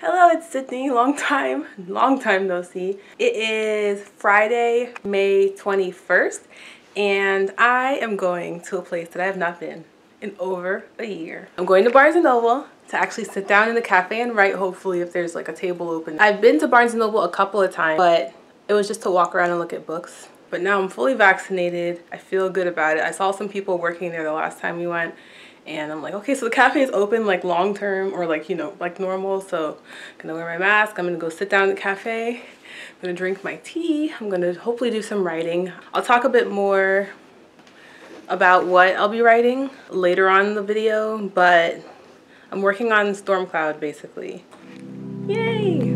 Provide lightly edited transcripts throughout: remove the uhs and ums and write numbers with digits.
Hello, it's Sydney. Long time no see. It is Friday, May 21st, and I am going to a place that I have not been in over a year. I'm going to Barnes & Noble to actually sit down in the cafe and write, hopefully, if there's like a table open. I've been to Barnes & Noble a couple of times, but it was just to walk around and look at books. But now I'm fully vaccinated. I feel good about it. I saw some people working there the last time we went. And I'm like, okay, so the cafe is open like long term or like, you know, like normal. So I'm gonna wear my mask. I'm gonna go sit down in the cafe. I'm gonna drink my tea. I'm gonna hopefully do some writing. I'll talk a bit more about what I'll be writing later on in the video, but I'm working on Storm Cloud basically. Yay!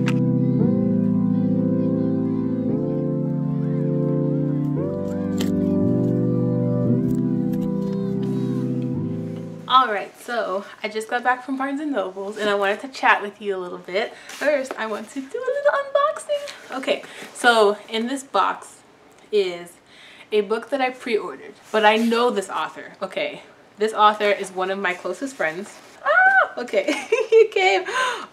Alright, so I just got back from Barnes & Noble's and I wanted to chat with you a little bit. First, I want to do a little unboxing. Okay, so in this box is a book that I pre-ordered, but I know this author. Okay, this author is one of my closest friends. Ah, okay, he came.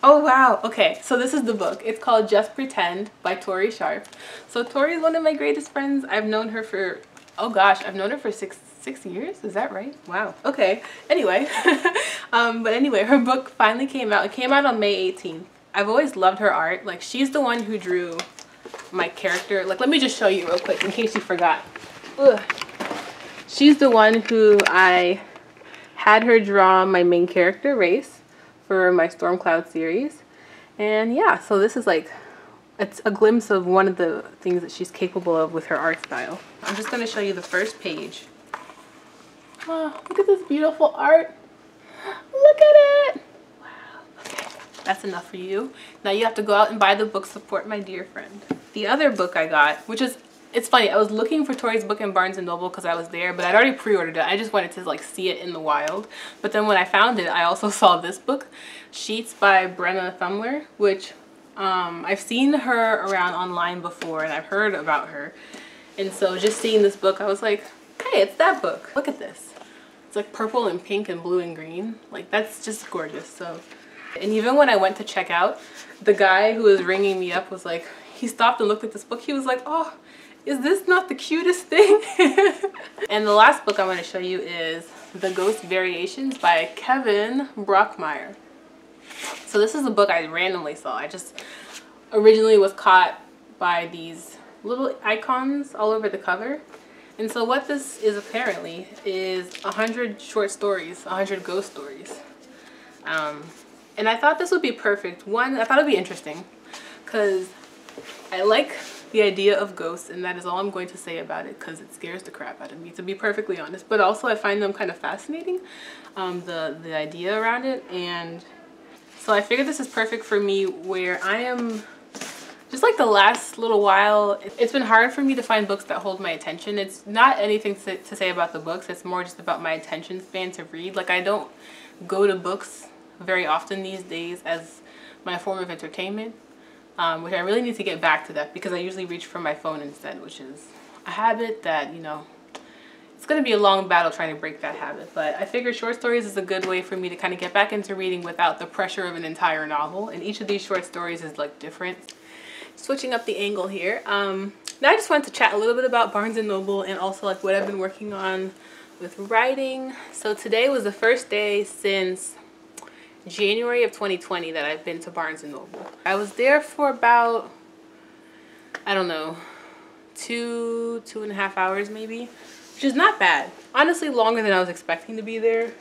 Oh wow, okay, so this is the book. It's called Just Pretend by Tori Sharp. So Tori is one of my greatest friends. I've known her for, oh gosh, I've known her for six years, is that right? Wow. Okay, anyway. But anyway, her book finally came out. It came out on May 18th. I've always loved her art. Like, she's the one who drew my character. Like, let me just show you real quick in case you forgot. Ugh. She's the one who I had her draw my main character, Race, for my Storm Cloud series. And yeah, so this is like, it's a glimpse of one of the things that she's capable of with her art style. I'm just gonna show you the first page. Oh, look at this beautiful art. Look at it. Wow. Okay, that's enough for you. Now you have to go out and buy the book, support my dear friend. The other book I got, which is, it's funny, I was looking for Tori's book in Barnes & Noble because I was there, but I'd already pre-ordered it. I just wanted to like see it in the wild. But then when I found it, I also saw this book, Sheets by Brenna Thumler, which I've seen her around online before and I've heard about her. And so just seeing this book, I was like, hey, it's that book. Look at this. It's like purple and pink and blue and green. Like, that's just gorgeous. So, and even when I went to check out, the guy who was ringing me up was like, he stopped and looked at this book. He was like, oh, is this not the cutest thing? And the last book I'm going to show you is The Ghost Variations by Kevin Brockmeyer. So this is a book I randomly saw. I just originally was caught by these little icons all over the cover. And so what this is apparently is 100 short stories, 100 ghost stories. And I thought this would be perfect. One, I thought it'd be interesting because I like the idea of ghosts, and that is all I'm going to say about it because it scares the crap out of me, to be perfectly honest. But also I find them kind of fascinating, the idea around it. And so I figured this is perfect for me where I am just like the last little while, it's been hard for me to find books that hold my attention. It's not anything to say about the books. It's more just about my attention span to read. Like, I don't go to books very often these days as my form of entertainment, which I really need to get back to that because I usually reach for my phone instead, which is a habit that, you know, it's going to be a long battle trying to break that habit. But I figured short stories is a good way for me to kind of get back into reading without the pressure of an entire novel. And each of these short stories is like different. Switching up the angle here. Now I just wanted to chat a little bit about Barnes & Noble and also like what I've been working on with writing. So today was the first day since January of 2020 that I've been to Barnes & Noble. I was there for about, I don't know, two and a half hours maybe, which is not bad. Honestly, longer than I was expecting to be there.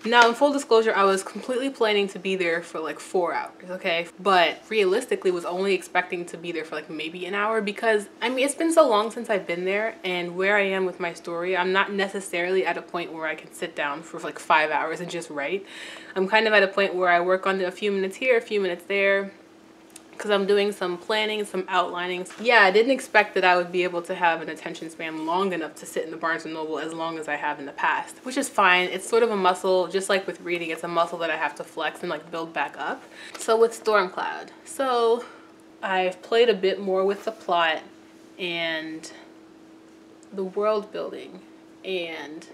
Now, in full disclosure, I was completely planning to be there for like 4 hours, okay? But realistically was only expecting to be there for like maybe an hour because, I mean, it's been so long since I've been there, and where I am with my story, I'm not necessarily at a point where I can sit down for like 5 hours and just write. I'm kind of at a point where I work on a few minutes here, a few minutes there, because I'm doing some planning, some outlining. Yeah, I didn't expect that I would be able to have an attention span long enough to sit in the Barnes & Noble as long as I have in the past, which is fine. It's sort of a muscle, just like with reading, it's a muscle that I have to flex and like build back up. So with Storm Cloud, so I've played a bit more with the plot and the world building, and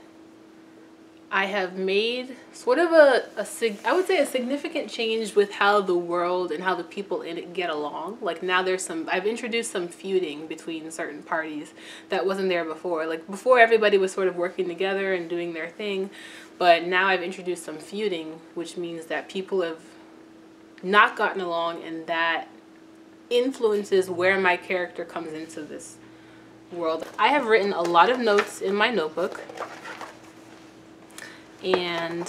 I have made sort of I would say a significant change with how the world and how the people in it get along. Like now I've introduced some feuding between certain parties that wasn't there before. Like before everybody was sort of working together and doing their thing, but now I've introduced some feuding, which means that people have not gotten along, and that influences where my character comes into this world. I have written a lot of notes in my notebook. And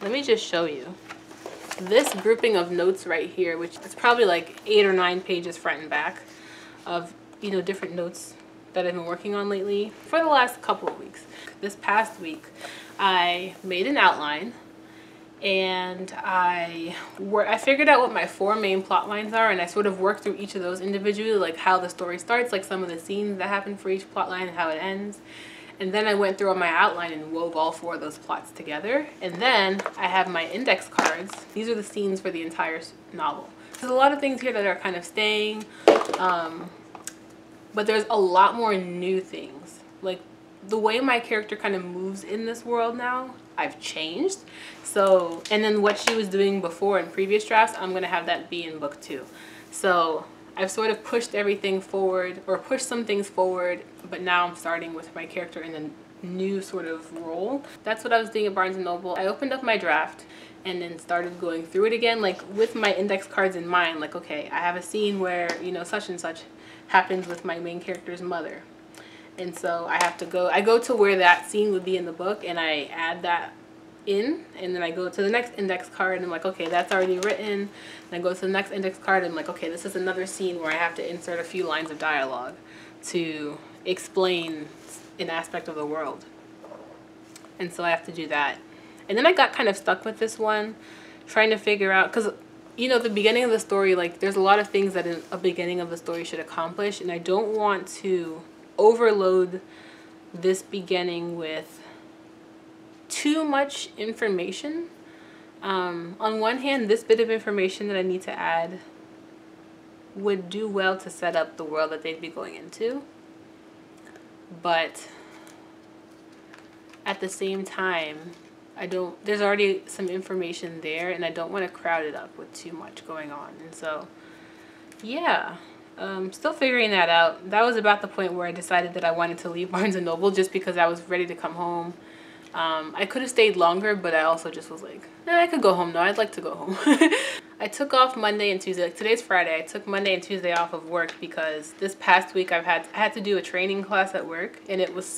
let me just show you this grouping of notes right here, which is probably like 8 or 9 pages front and back of, you know, different notes that I've been working on lately for the last couple of weeks. This past week, I made an outline, and I figured out what my 4 main plot lines are, and I sort of worked through each of those individually, like how the story starts, like some of the scenes that happen for each plot line and how it ends. And then I went through on my outline and wove all 4 of those plots together. And then I have my index cards. These are the scenes for the entire novel. There's a lot of things here that are kind of staying, but there's a lot more new things. Like the way my character kind of moves in this world now, I've changed. So, and then what she was doing before in previous drafts, I'm gonna have that be in book 2. So I've sort of pushed everything forward, or pushed some things forward, but now I'm starting with my character in a new sort of role. That's what I was doing at Barnes & Noble. I opened up my draft and then started going through it again, like with my index cards in mind, like, okay, I have a scene where, you know, such and such happens with my main character's mother. And so I go to where that scene would be in the book, and I add that in, and then I go to the next index card and I'm like, okay, that's already written. And I go to the next index card and I'm like, okay, this is another scene where I have to insert a few lines of dialogue to explain an aspect of the world. And so I have to do that. And then I got kind of stuck with this one, trying to figure out, because, you know, the beginning of the story, like there's a lot of things that a beginning of the story should accomplish, and I don't want to overload this beginning with too much information. On one hand, this bit of information that I need to add would do well to set up the world that they'd be going into, but at the same time, there's already some information there, and I don't want to crowd it up with too much going on. And so yeah, still figuring that out. That was about the point where I decided that I wanted to leave Barnes & Noble, just because I was ready to come home. I could have stayed longer, but I also just was like, I could go home now. I'd like to go home. I took off Monday and Tuesday. Like today's Friday. I took Monday and Tuesday off of work because this past week I had to do a training class at work, and it was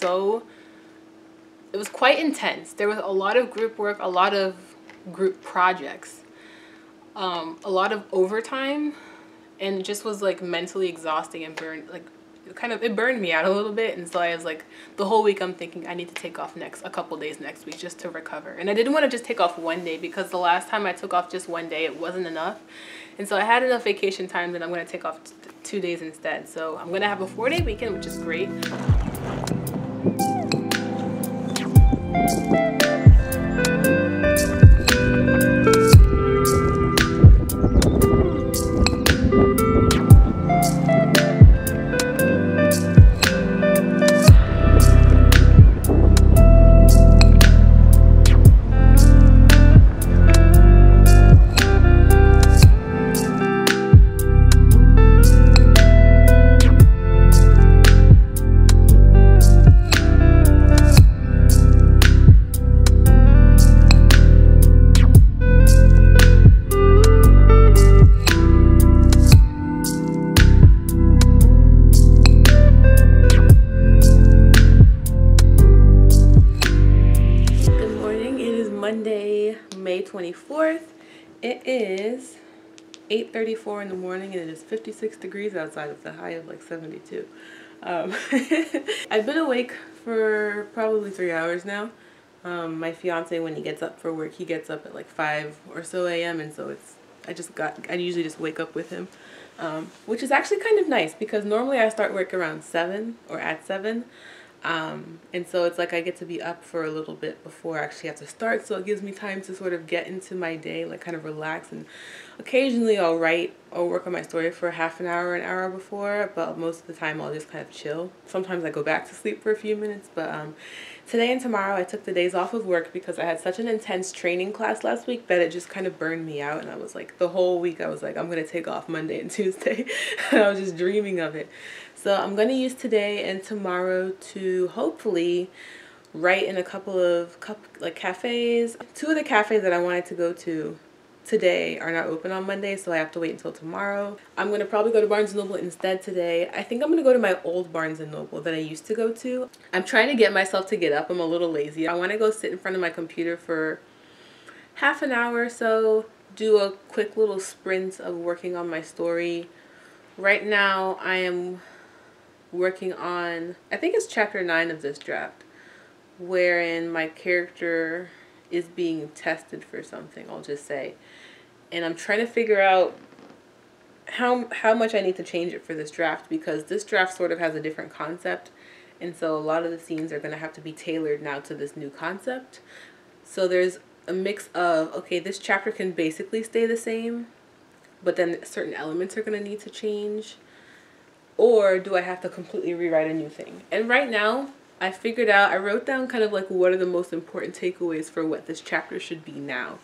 quite intense. There was a lot of group work, a lot of group projects, a lot of overtime, and it just was like mentally exhausting and it burned me out a little bit. And so I was like, the whole week I'm thinking I need to take off a couple days next week just to recover. And I didn't want to just take off one day, because the last time I took off just one day, it wasn't enough. And so I had enough vacation time that I'm going to take off 2 days instead. So I'm going to have a 4-day weekend, which is great. May 24th. It is 8:34 in the morning, and it is 56 degrees outside with a high of like 72. I've been awake for probably 3 hours now. My fiance, when he gets up for work, he gets up at like 5 or so a.m. and so I usually just wake up with him, which is actually kind of nice, because normally I start work around 7 or at 7. And so it's like I get to be up for a little bit before I actually have to start, so it gives me time to sort of get into my day, like kind of relax. And occasionally I'll write or work on my story for half an hour before, but most of the time I'll just kind of chill. Sometimes I go back to sleep for a few minutes, but Today and tomorrow I took the days off of work because I had such an intense training class last week that it just kind of burned me out, and I was like, the whole week I was like, I'm gonna take off Monday and Tuesday. And I was just dreaming of it. So I'm gonna use today and tomorrow to hopefully write in a couple of cafes. 2 of the cafes that I wanted to go to today are not open on Monday, so I have to wait until tomorrow. I'm gonna probably go to Barnes & Noble instead today. I think I'm gonna go to my old Barnes & Noble that I used to go to. I'm trying to get myself to get up. I'm a little lazy. I want to go sit in front of my computer for half an hour or so, do a quick little sprint of working on my story. Right now I am working on, I think it's chapter 9 of this draft, wherein my character is being tested for something, I'll just say. And I'm trying to figure out how much I need to change it for this draft, because this draft sort of has a different concept. And so a lot of the scenes are going to have to be tailored now to this new concept. So there's a mix of, okay, this chapter can basically stay the same, but then certain elements are going to need to change. Or do I have to completely rewrite a new thing? And right now, I figured out, I wrote down kind of like what are the most important takeaways for what this chapter should be now.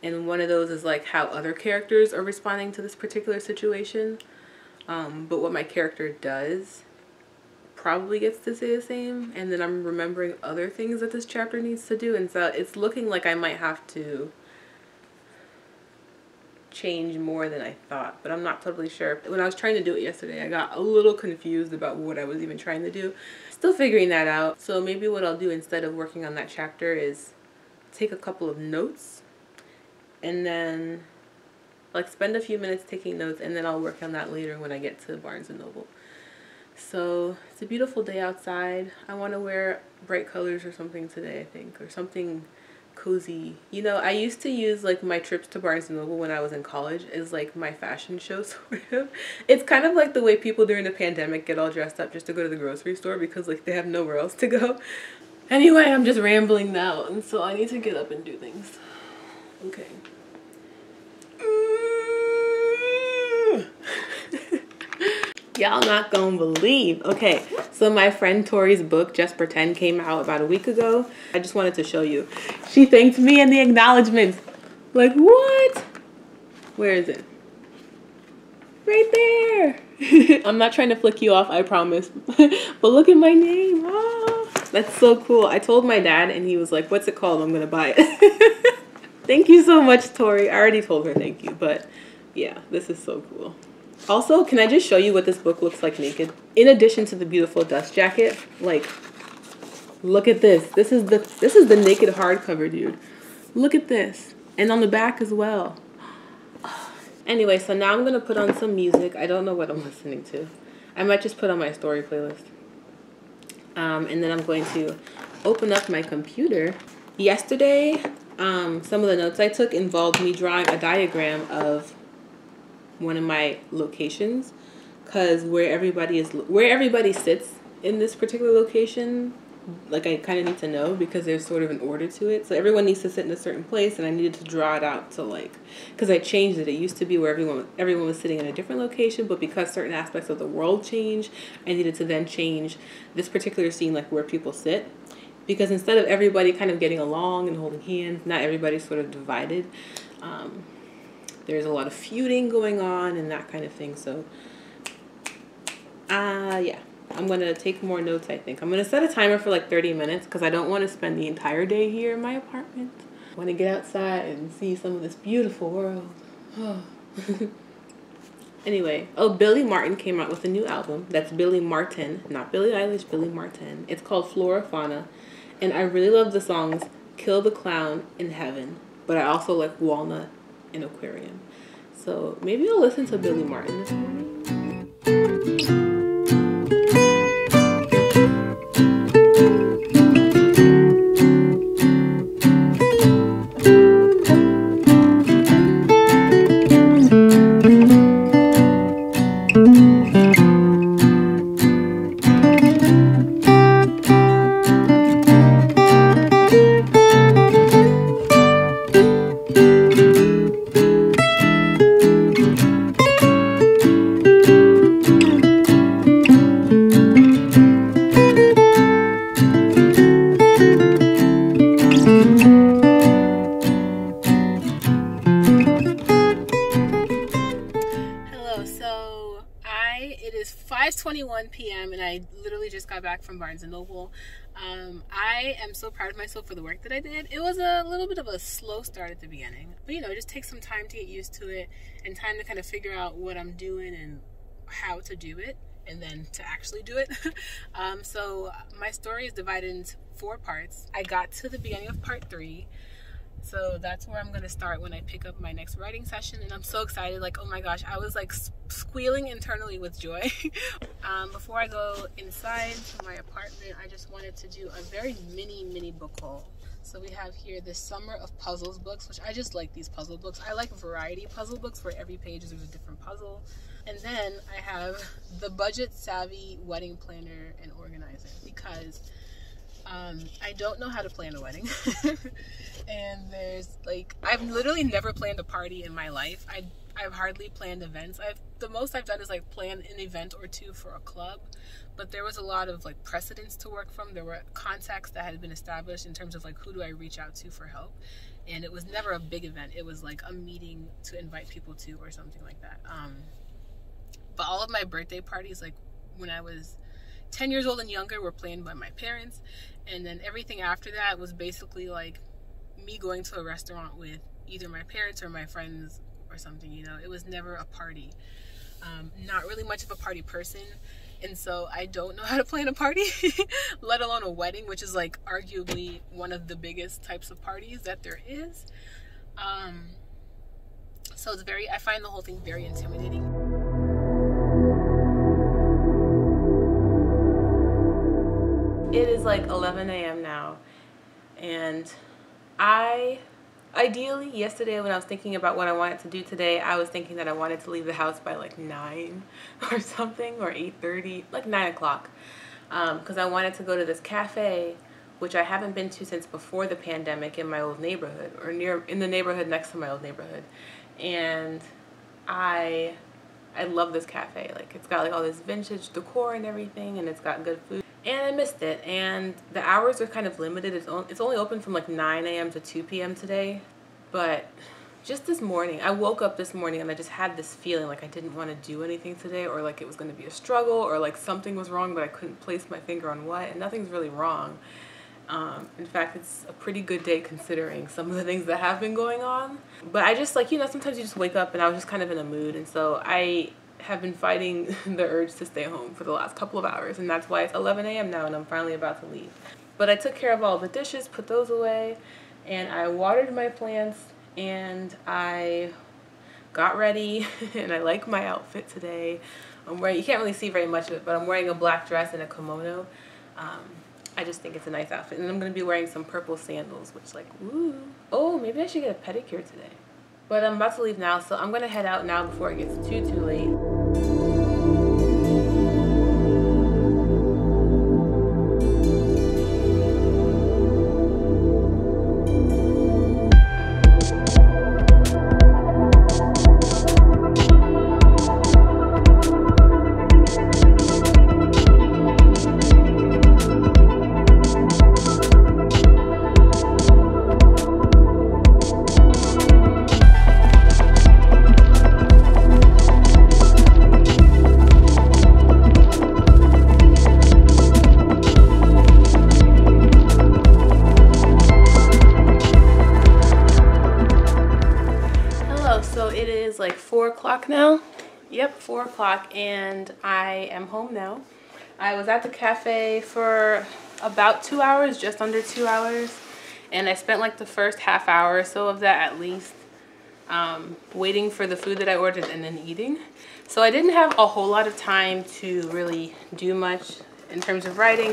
And one of those is like how other characters are responding to this particular situation. But what my character does probably gets to stay the same. And then I'm remembering other things that this chapter needs to do. And so it's looking like I might have to change more than I thought, but I'm not totally sure. When I was trying to do it yesterday, I got a little confused about what I was even trying to do. Still figuring that out. So maybe what I'll do instead of working on that chapter is take a couple of notes and then like spend a few minutes taking notes, and then I'll work on that later when I get to Barnes & Noble. So it's a beautiful day outside. I want to wear bright colors or something today, I think, or something cozy. You know, I used to use like my trips to Barnes & Noble when I was in college as like my fashion show, sort of. It's kind of like the way people during the pandemic get all dressed up just to go to the grocery store because like they have nowhere else to go. Anyway, I'm just rambling now, and so I need to get up and do things. Okay. Y'all not gonna believe. Okay, so my friend Tori's book, Just Pretend, came out about a week ago. I just wanted to show you. She thanked me in the acknowledgments. Like, what? Where is it? Right there. I'm not trying to flick you off, I promise. But look at my name. Oh, that's so cool. I told my dad and he was like, what's it called? I'm gonna buy it. Thank you so much, Tori. I already told her thank you, but yeah, this is so cool. Also, can I just show you what this book looks like naked? In addition to the beautiful dust jacket, like, look at this. This is the naked hardcover, dude. Look at this. And on the back as well. Anyway, so now I'm going to put on some music. I don't know what I'm listening to. I might just put on my story playlist. And then I'm going to open up my computer. Yesterday, some of the notes I took involved me drawing a diagram of one of my locations, because where everybody sits in this particular location, like I kind of need to know because there's sort of an order to it. So everyone needs to sit in a certain place, and I needed to draw it out to like, because I changed it. It used to be where everyone was sitting in a different location, but because certain aspects of the world changed, I needed to then change this particular scene, like where people sit. Because instead of everybody kind of getting along and holding hands, not everybody's sort of divided. There's a lot of feuding going on and that kind of thing. So, yeah, I'm going to take more notes, I think. I'm going to set a timer for like 30 minutes because I don't want to spend the entire day here in my apartment. I want to get outside and see some of this beautiful world. Oh. Anyway, Billy Martin came out with a new album. That's Billy Martin, not Billie Eilish, Billy Martin. It's called Flora Fauna. And I really love the songs Kill the Clown in Heaven. But I also like Walnut and Aquarium. So maybe I'll listen to Billy Martin this morning. is 5:21 p.m. and I literally just got back from Barnes & Noble. I am so proud of myself for the work that I did. It was a little bit of a slow start at the beginning, but you know, it just takes some time to get used to it and time to kind of figure out what I'm doing and how to do it, and then to actually do it. So my story is divided into 4 parts. I got to the beginning of part 3. So that's where I'm going to start when I pick up my next writing session, and I'm so excited. Like, oh my gosh, I was like squealing internally with joy. Before I go inside my apartment, I just wanted to do a very mini book haul. So we have here the Summer of Puzzles books, which I just like these puzzle books. I like variety puzzle books where every page is a different puzzle. And then I have the Budget Savvy Wedding Planner and Organizer, because I don't know how to plan a wedding. And there's like, I've literally never planned a party in my life. I've hardly planned events. The most I've done is like plan an event or 2 for a club, but there was a lot of like precedents to work from. There were contacts that had been established in terms of like, who do I reach out to for help? And it was never a big event. It was like a meeting to invite people to or something like that. But all of my birthday parties, like when I was 10 years old and younger, were planned by my parents. And then everything after that was basically like me going to a restaurant with either my parents or my friends or something, you know. It was never a party. Not really much of a party person. And so I don't know how to plan a party, let alone a wedding, which is like arguably one of the biggest types of parties that there is. So it's I find the whole thing very intimidating. It is like 11 a.m. now, and ideally yesterday when I was thinking about what I wanted to do today, I was thinking that I wanted to leave the house by like 9 or something, or 8:30, like 9 o'clock, because I wanted to go to this cafe, which I haven't been to since before the pandemic, in my old neighborhood, or in the neighborhood next to my old neighborhood. And I love this cafe. Like, it's got like all this vintage decor and everything, and it's got good food. And I missed it, and the hours are kind of limited. It's only open from like 9 a.m. to 2 p.m. today. But just this morning, I woke up this morning and I just had this feeling like I didn't want to do anything today, or like it was going to be a struggle, or like something was wrong but I couldn't place my finger on what, and nothing's really wrong. In fact, it's a pretty good day considering some of the things that have been going on. But I just, like, you know, sometimes you just wake up, and I was just kind of in a mood, and so I have been fighting the urge to stay home for the last couple of hours, and that's why it's 11 a.m. now and I'm finally about to leave. But I took care of all the dishes, put those away, and I watered my plants, and I got ready, and I like my outfit today. You can't really see very much of it, but I'm wearing a black dress and a kimono. I just think it's a nice outfit, and I'm going to be wearing some purple sandals, which, like, woo. Oh, maybe I should get a pedicure today. But I'm about to leave now, so I'm going to head out now before it gets too late. Like 4 o'clock now. Yep, 4 o'clock, and I am home now. I was at the cafe for about 2 hours, just under 2 hours, and I spent like the first half hour or so of that at least waiting for the food that I ordered and then eating. So I didn't have a whole lot of time to really do much in terms of writing.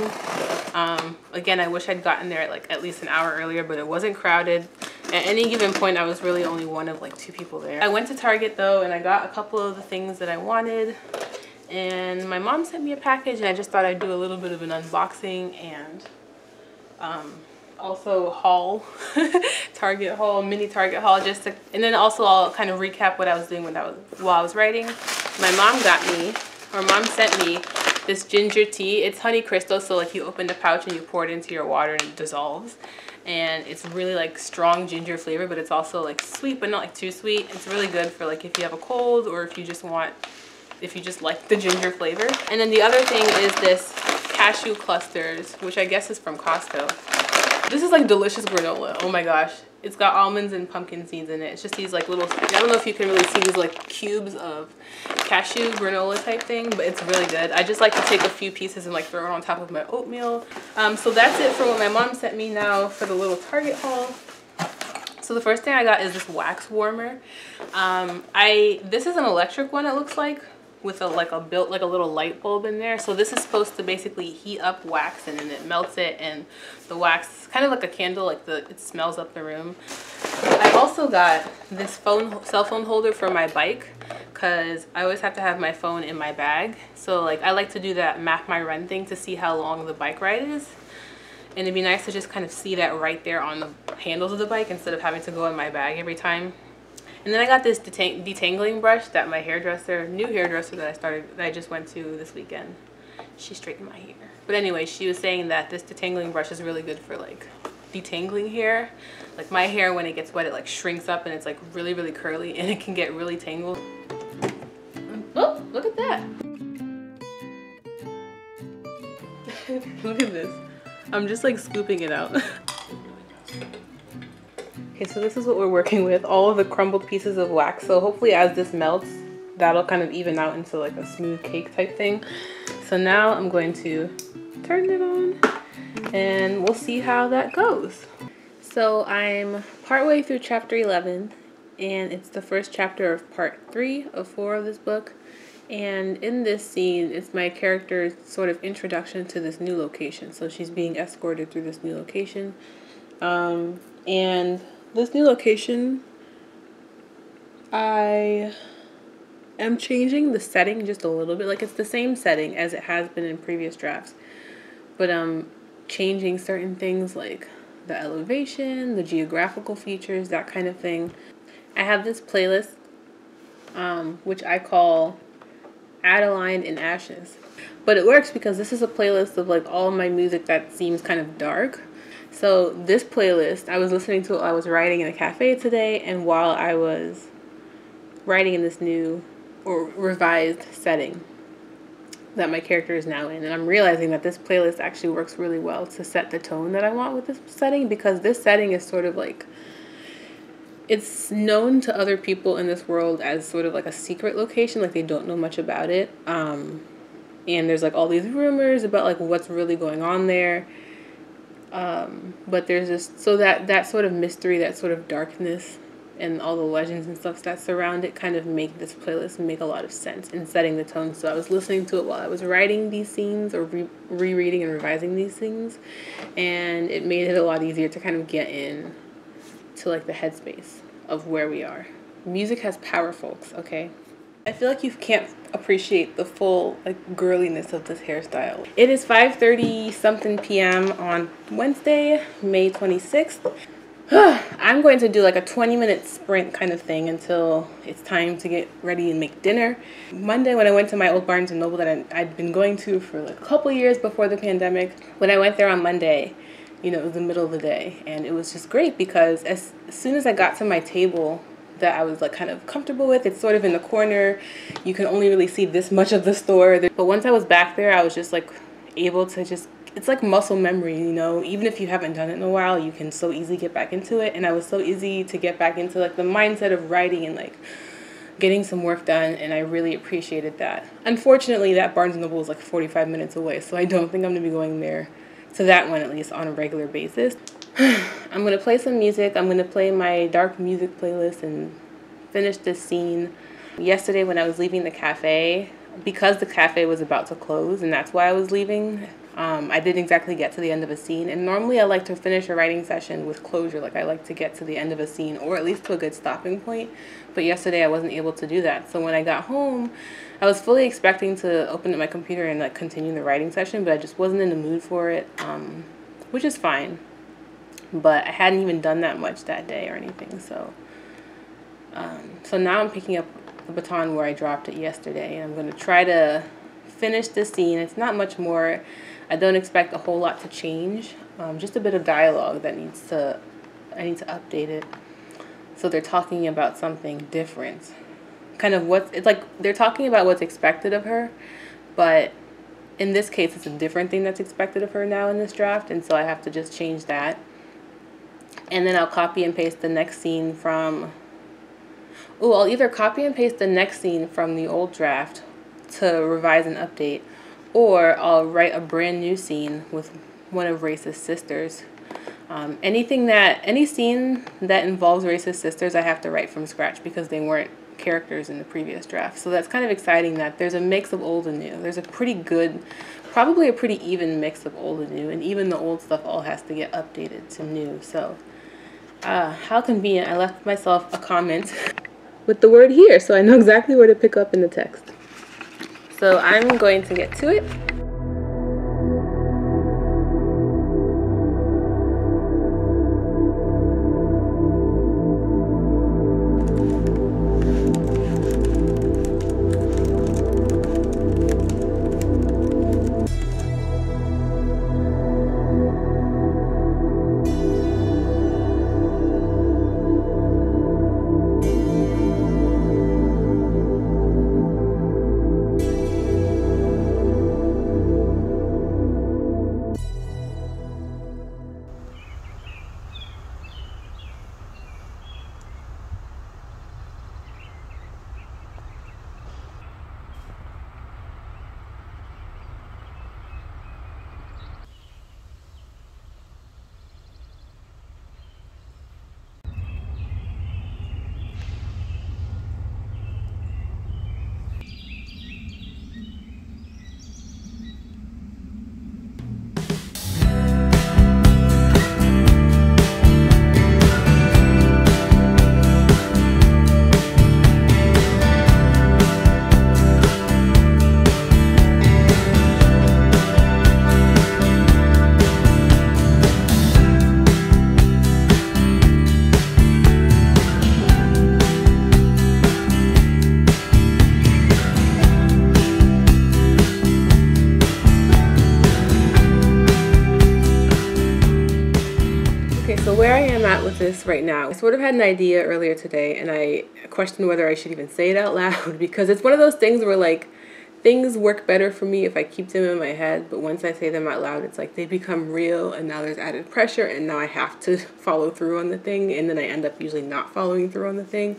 Again, I wish I'd gotten there at least an hour earlier, but it wasn't crowded. At any given point, I was really only one of like 2 people there. I went to Target though, and I got a couple of the things that I wanted. And my mom sent me a package, and I just thought I'd do a little bit of an unboxing and also haul, Target haul, mini Target haul, and then also I'll kind of recap what I was doing while I was writing. My mom sent me this ginger tea. It's honey crystal, so like you open the pouch and you pour it into your water and it dissolves. And it's really like strong ginger flavor, but it's also like sweet, but not like too sweet. It's really good for like if you have a cold or if you just want if you just like the ginger flavor. And then the other thing is this cashew clusters, which I guess is from Costco. This is like delicious granola. Oh my gosh. It's got almonds and pumpkin seeds in it. It's just these like little, I don't know if you can really see these like cubes of cashew granola type thing, but it's really good. I just like to take a few pieces and like throw it on top of my oatmeal. So that's it for what my mom sent me now for the little Target haul. So the first thing I got is this wax warmer. This is an electric one, it looks like, with a little light bulb in there. So this is supposed to basically heat up wax and then it melts it, and the wax, kind of like a candle, like it smells up the room. I also got this cell phone holder for my bike, because I always have to have my phone in my bag. So like I like to do that map my run thing to see how long the bike ride is. And it'd be nice to just kind of see that right there on the handles of the bike instead of having to go in my bag every time. And then I got this detangling brush that my new hairdresser that I just went to this weekend, she straightened my hair. But anyway, she was saying that this detangling brush is really good for like detangling hair. Like my hair, when it gets wet, it like shrinks up and it's like really, really curly and it can get really tangled. Oh, look at that. Look at this. I'm just like scooping it out. Okay, so this is what we're working with, all of the crumbled pieces of wax. So hopefully as this melts, that'll kind of even out into like a smooth cake type thing. So now I'm going to turn it on and we'll see how that goes. So I'm partway through chapter 11 and it's the first chapter of part 3 of 4 of this book. And in this scene, it's my character's sort of introduction to this new location. So she's being escorted through this new location. And this new location, I am changing the setting just a little bit. Like it's the same setting as it has been in previous drafts, but I'm changing certain things like the elevation, the geographical features, that kind of thing. I have this playlist, which I call Adeline in Ashes, but it works because this is a playlist of like all my music that seems kind of dark. So this playlist, I was listening to it while I was writing in a cafe today, and while I was writing in this new or revised setting that my character is now in. And I'm realizing that this playlist actually works really well to set the tone that I want with this setting, because this setting is sort of like, it's known to other people in this world as sort of like a secret location, like they don't know much about it. And there's like all these rumors about like what's really going on there. But there's this, so that sort of mystery, that sort of darkness and all the legends and stuff that surround it kind of make this playlist make a lot of sense in setting the tone. So I was listening to it while I was writing these scenes or rereading and revising these things, and it made it a lot easier to kind of get in to like the headspace of where we are. Music has power, folks, okay? I feel like you can't appreciate the full like girliness of this hairstyle. It is 5:30 something p.m. on Wednesday, May 26th. I'm going to do like a 20-minute sprint kind of thing until it's time to get ready and make dinner. Monday, when I went to my old Barnes & Noble that I'd been going to for like a couple years before the pandemic, when I went there on Monday, you know, it was the middle of the day, and it was just great because as soon as I got to my table that I was like kind of comfortable with, it's sort of in the corner, you can only really see this much of the store, but once I was back there, I was just like able to just, it's like muscle memory, you know, even if you haven't done it in a while, you can so easily get back into it. And I was so easy to get back into like the mindset of writing and like getting some work done, and I really appreciated that. Unfortunately, that Barnes & Noble is like 45 minutes away, so I don't think I'm gonna be going there, to that one at least, on a regular basis. I'm gonna play some music. I'm gonna play my dark music playlist and finish this scene. Yesterday when I was leaving the cafe, because the cafe was about to close and that's why I was leaving, I didn't exactly get to the end of a scene. And normally I like to finish a writing session with closure. Like I like to get to the end of a scene, or at least to a good stopping point. But yesterday I wasn't able to do that. So when I got home, I was fully expecting to open up my computer and like continue the writing session, but I just wasn't in the mood for it, which is fine. But I hadn't even done that much that day or anything. So now I'm picking up the baton where I dropped it yesterday, and I'm going to try to finish this scene. It's not much more. I don't expect a whole lot to change. Just a bit of dialogue that I need to update it. So they're talking about something different kind of what it's like. They're talking about what's expected of her, but in this case, it's a different thing that's expected of her now in this draft, and so I have to just change that. And then I'll copy and paste the next scene from... Oh, I'll either copy and paste the next scene from the old draft to revise and update, or I'll write a brand new scene with one of Race's sisters. Any scene that involves Race's sisters, I have to write from scratch because they weren't characters in the previous draft. So that's kind of exciting that there's a mix of old and new. There's a pretty good, probably a pretty even mix of old and new, and even the old stuff all has to get updated to new. So how convenient. I left myself a comment with the word here, so I know exactly where to pick up in the text. So I'm going to get to it. Where I am at with this right now, I sort of had an idea earlier today and I questioned whether I should even say it out loud because it's one of those things where like things work better for me if I keep them in my head, but once I say them out loud it's like they become real and now there's added pressure and now I have to follow through on the thing and then I end up usually not following through on the thing.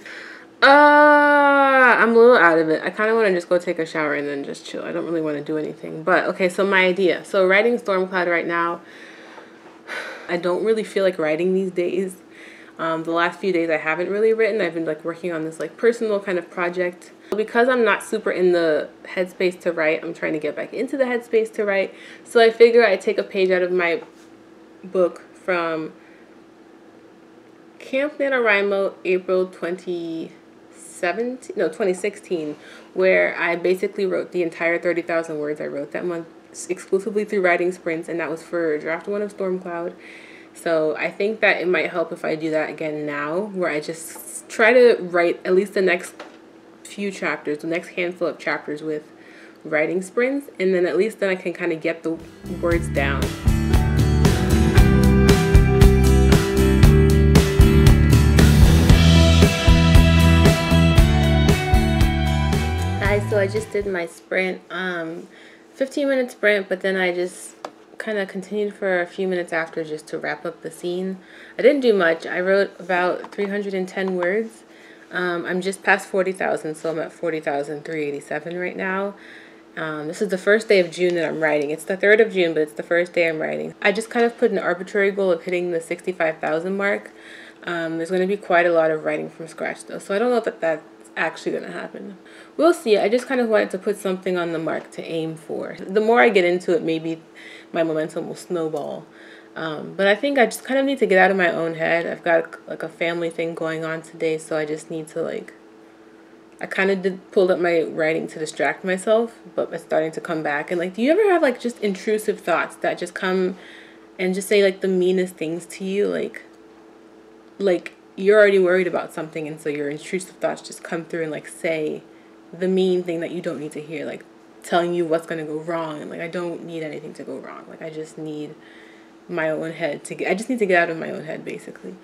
I'm a little out of it. I kind of want to just go take a shower and then just chill. I don't really want to do anything, but okay, so my idea. So writing Stormcloud right now, I don't really feel like writing these days. The last few days I haven't really written. I've been like working on this like personal kind of project. Because I'm not super in the headspace to write, I'm trying to get back into the headspace to write. So I figure I take a page out of my book from Camp NaNoWriMo April 2016, where I basically wrote the entire 30,000 words I wrote that month exclusively through writing sprints, and that was for draft 1 of Stormcloud. So I think that it might help if I do that again now, where I just try to write at least the next few chapters, the next handful of chapters with writing sprints, and then at least then I can kind of get the words down. So I just did my sprint, 15-minute sprint, but then I just kind of continued for a few minutes after just to wrap up the scene. I didn't do much. I wrote about 310 words. I'm just past 40,000, so I'm at 40,387 right now. This is the first day of June that I'm writing. It's the 3rd of June, but it's the first day I'm writing. I just kind of put an arbitrary goal of hitting the 65,000 mark. There's going to be quite a lot of writing from scratch though, so I don't know if that's actually going to happen. We'll see. I just kind of wanted to put something on the mark to aim for. The more I get into it, maybe my momentum will snowball. But I think I just kind of need to get out of my own head. I've got like a family thing going on today, so I just need to like, I kind of pulled up my writing to distract myself, but it's starting to come back. And like, do you ever have like just intrusive thoughts that just come and just say like the meanest things to you? Like you're already worried about something, and so your intrusive thoughts just come through and like say the mean thing that you don't need to hear, like telling you what's going to go wrong. And like, I don't need anything to go wrong. Like, I just need my own head to get, I just need to get out of my own head, basically.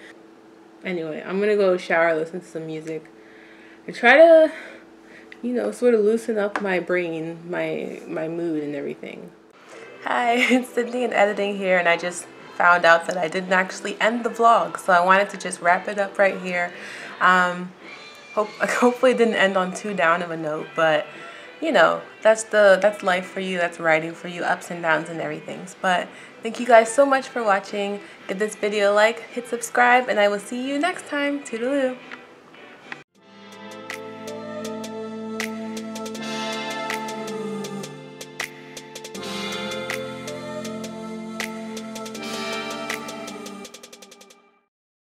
Anyway, I'm going to go shower, listen to some music, and try to you know, sort of loosen up my brain, my mood and everything. Hi, it's Sydney in editing here, and I just found out that I didn't actually end the vlog, so I wanted to just wrap it up right here. Hopefully it didn't end on too down of a note, but you know, that's life for you, that's writing for you, ups and downs and everything. But thank you guys so much for watching. Give this video a like, hit subscribe, and I will see you next time. Toodaloo.